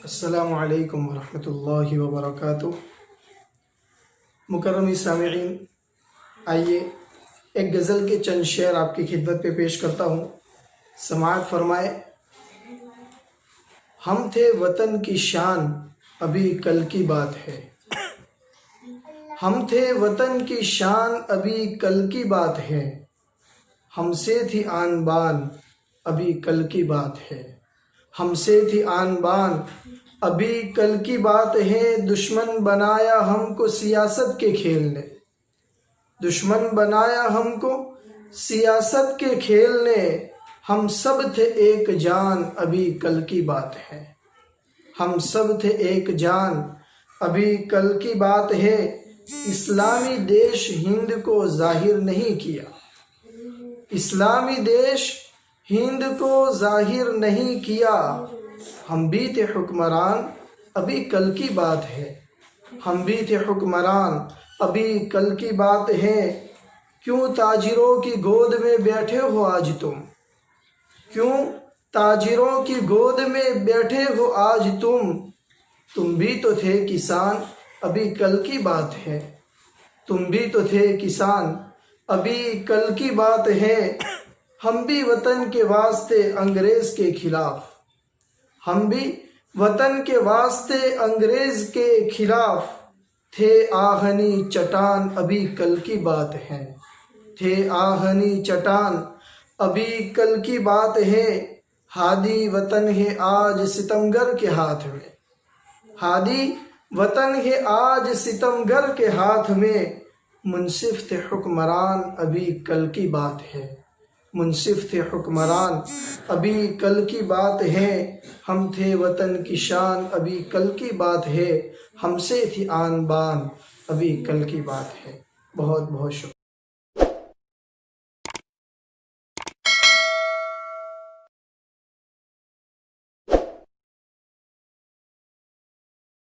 السلام علیکم ورحمۃ اللہ وبرکاتہ۔ مکرم سامعین، آئیے ایک غزل کے چند شعر آپ کی خدمت پہ پیش کرتا ہوں، سماعت فرمائے۔ ہم تھے وطن کی شان، ابھی کل کی بات ہے۔ ہم تھے وطن کی شان، ابھی کل کی بات ہے۔ ہم سے تھی آن بان، ابھی کل کی بات ہے۔ ہم سے تھی آن بان، ابھی کل کی بات ہے۔ دشمن بنایا ہم کو سیاست کے کھیل نے، دشمن بنایا ہم کو سیاست کے کھیل نے۔ ہم سب تھے ایک جان، ابھی کل کی بات ہے۔ ہم سب تھے ایک جان، ابھی کل کی بات ہے۔ اسلامی دیش ہند کو ظاہر نہیں کیا، اسلامی دیش ہند کو ظاہر نہیں کیا۔ ہم بھی تھے حکمران، ابھی کل کی بات ہے۔ ہم بھی تھے حکمران، ابھی کل کی بات ہے۔ کیوں تاجروں کی گود میں بیٹھے ہو آج تم، کیوں تاجروں کی گود میں بیٹھے ہو آج تم؟ تم بھی تو تھے کسان، ابھی کل کی بات ہے۔ تم بھی تو تھے کسان، ابھی کل کی بات ہے۔ ہم بھی وطن کے واسطے انگریز کے خلاف، ہم بھی وطن کے واسطے انگریز کے خلاف تھے آہنی چٹان، ابھی کل کی بات ہے۔ تھے آہنی چٹان، ابھی کل کی بات ہے۔ ہادی وطن ہے آج ستمگر کے ہاتھ میں، ہادی وطن ہے آج ستمگر کے ہاتھ میں۔ منصف تھے حکمران، ابھی کل کی بات ہے۔ منصف تھے حکمران، ابھی کل کی بات ہے۔ ہم تھے وطن کی شان، ابھی کل کی بات ہے۔ ہم سے تھی آن بان، ابھی کل کی بات ہے۔ بہت بہت شکریہ۔